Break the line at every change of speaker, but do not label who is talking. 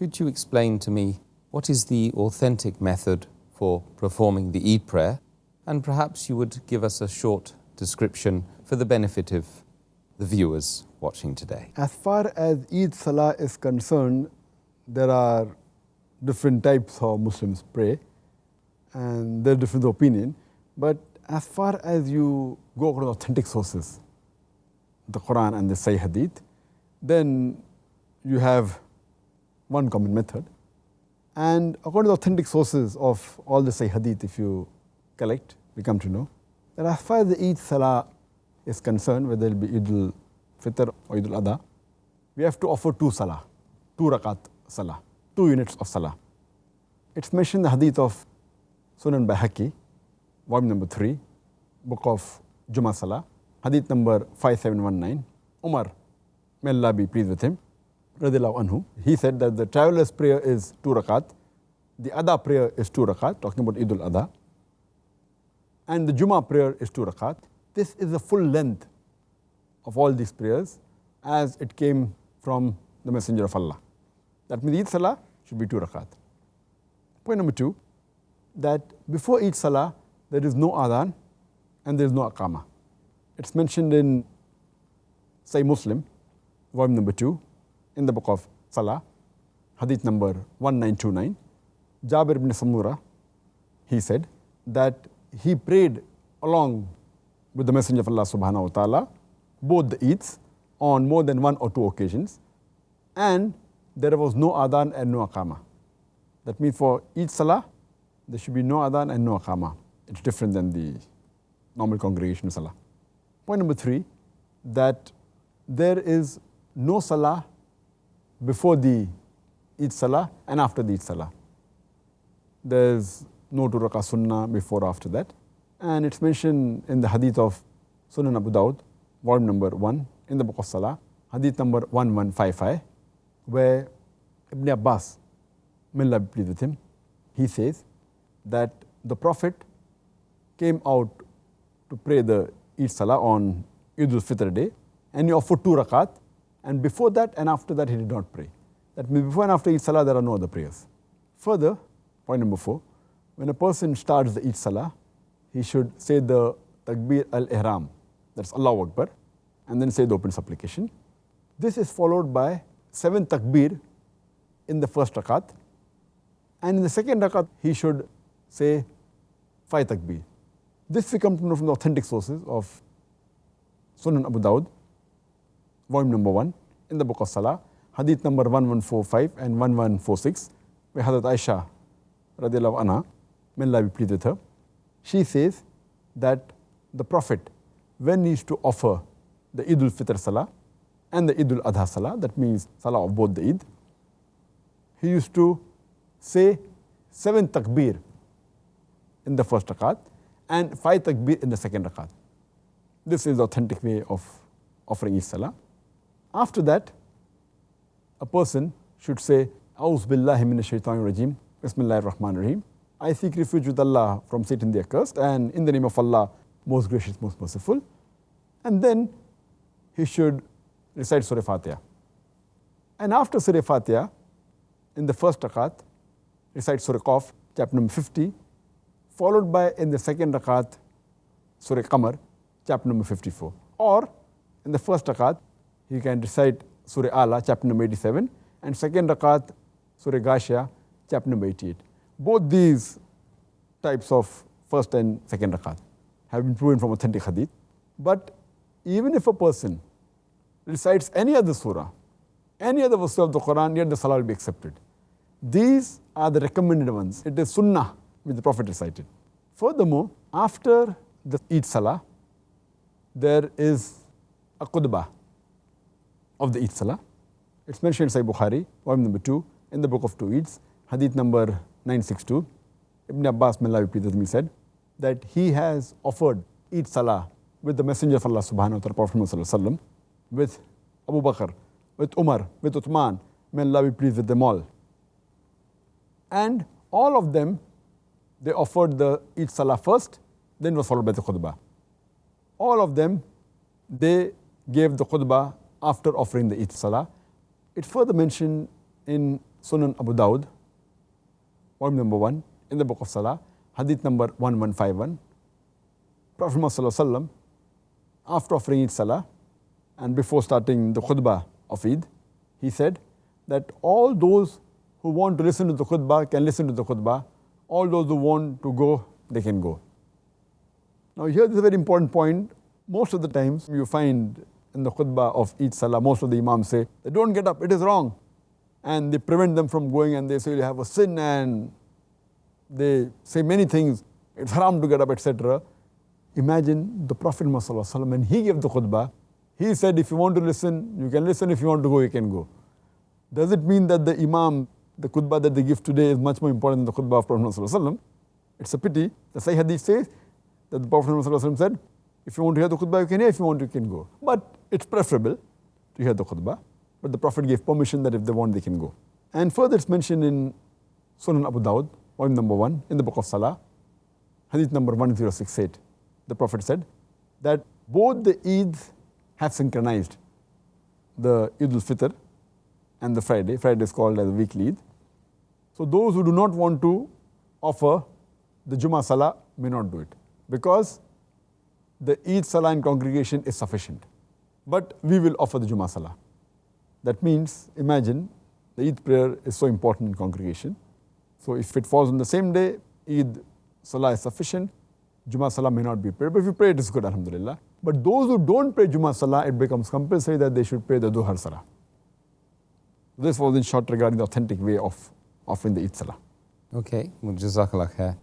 Could you explain to me what is the authentic method for performing the Eid prayer? And perhaps you would give us a short description for the benefit of the viewers watching today.
As far as Eid Salah is concerned, there are different types of Muslims pray and there are different opinions. But as far as you go according to authentic sources, the Quran and the Sahih Hadith, then you have one common method. And according to authentic sources of all the Sahih Hadith, if you collect, we come to know that as far as the Eid Salah is concerned, whether it be Eid al-Fitr or Eid al-Adha, we have to offer two Salah, 2 rakat Salah, 2 units of Salah. It's mentioned in the Hadith of Sunan Bayhaqi, volume number 3, book of Jumu'ah Salah, Hadith number 5719. Umar, may Allah be pleased with him, radiyallahu anhu, he said that the traveler's prayer is 2 rakat, the Adha prayer is 2 rakat, talking about Eid al-Adha, and the Jumu'ah prayer is 2 rakat. This is the full length of all these prayers as it came from the Messenger of Allah. That means Eid Salah should be 2 rakat. Point number 2, that before Eid Salah, there is no adhan and there is no aqama. It's mentioned in Sahih Muslim, volume number 2, in the book of Salah, hadith number 1929. Jabir ibn Samura, he said that he prayed along with the Messenger of Allah subhanahu wa ta'ala, both the Eids on more than 1 or 2 occasions, and there was no adhan and no aqama. That means for Eid Salah, there should be no adhan and no aqama. It's different than the normal congregation Salah. Point number 3, that there is no Salah before the Eid Salah and after the Eid Salah. There's no 2 rakah sunnah before or after that. And it's mentioned in the hadith of Sunan Abu Dawud, volume number 1, in the book of Salah, hadith number 1155, where Ibn Abbas, may Allah be pleased with him, he says that the Prophet came out to pray the Eid Salah on Eid al-Fitr day, and he offered 2 rakat, and before that and after that he did not pray. That means before and after Eid Salah there are no other prayers. Further, point number 4, when a person starts the Eid Salah, he should say the Takbir al-Ihram, that's Allahu Akbar, and then say the open supplication. This is followed by 7 Takbir in the first rakat, and in the second rakat he should say 5 Takbir. This we come to know from the authentic sources of Sunan Abu Dawud, volume number 1, in the book of Salah, hadith number 1145 and 1146, where Hazrat Aisha, radiyallahu anha, may Allah be pleased with her, she says that the Prophet, when he used to offer the Eid al-Fitr Salah and the Eid al-Adha Salah, that means Salah of both the Eid, he used to say 7 Takbir in the first rakat and 5 Takbir in the second rakat. This is the authentic way of offering Eid Salah. After that, a person should say, A'udhu billahi minash shaitanir rajim, Bismillahir Rahmanir Rahim. I seek refuge with Allah from Satan the accursed, and in the name of Allah, most gracious, most merciful. And then he should recite Surah Fatiha. And after Surah Fatiha, in the first rakat, recite Surah Qaf, chapter number 50, followed by in the second rakat, Surah Qamar, chapter number 54. Or in the first rakat, you can recite Surah Ala, chapter number 87, and second rakat, Surah Ghashiyah, chapter number 88. Both these types of first and second rakat have been proven from authentic hadith. But even if a person recites any other surah, any other verse of the Quran, yet the salah will be accepted. These are the recommended ones. It is sunnah which the Prophet recited. Furthermore, after the Eid Salah, there is a Khutbah of the Eid Salah. It's mentioned in Sahih Bukhari, volume number 2, in the book of 2 Eids, hadith number 962. Ibn Abbas, may Allah be pleased with him, said that he has offered Eid Salah with the Messenger of Allah subhanahu wa ta'ala, Prophet Muhammad sallallahu alaihi wasallam, with Abu Bakr, with Umar, with Uthman, may Allah be pleased with them all. And all of them, they offered the Eid Salah first, then was followed by the Khutbah. All of them, they gave the Khutbah after offering the Eid Salah. It further mentioned in Sunan Abu Dawud, volume number 1, in the book of Salah, hadith number 1151. Prophet Muhammad after offering Eid Salah and before starting the Khutbah of Eid, he said that all those who want to listen to the Khutbah can listen to the Khutbah. All those who want to go, they can go. Now here is a very important point. Most of the times you find in the Khutbah of Eid Salah, most of the Imams say, they don't get up, it is wrong. And they prevent them from going and they say you have a sin and they say many things, it's haram to get up, etc. Imagine the Prophet Muhammad, when he gave the Khutbah, he said if you want to listen, you can listen, if you want to go, you can go. Does it mean that the Imam, the Khutbah that they give today is much more important than the Khutbah of Prophet Muhammad? It's a pity. The Sahih Hadith says that the Prophet Muhammad said, if you want to hear the Khutbah, you can hear, if you want, you can go. But it's preferable to hear the Khutbah. But the Prophet gave permission that if they want, they can go. And further it's mentioned in Sunan Abu Dawud, volume number 1, in the book of Salah, hadith number 1068. The Prophet said that both the Eids have synchronized, the Eid al-Fitr and the Friday. Friday is called as a weekly Eid. So those who do not want to offer the Jumu'ah Salah may not do it, because the Eid Salah in congregation is sufficient. But we will offer the Jumu'ah Salah. That means, imagine, the Eid prayer is so important in congregation. So if it falls on the same day, Eid Salah is sufficient, Jumu'ah Salah may not be prayed. But if you pray, it is good, alhamdulillah. But those who don't pray Jumu'ah Salah, it becomes compulsory that they should pray the Duhar Salah. This was in short regarding the authentic way of offering the Eid Salah.
Okay, well, Jazakallah khair.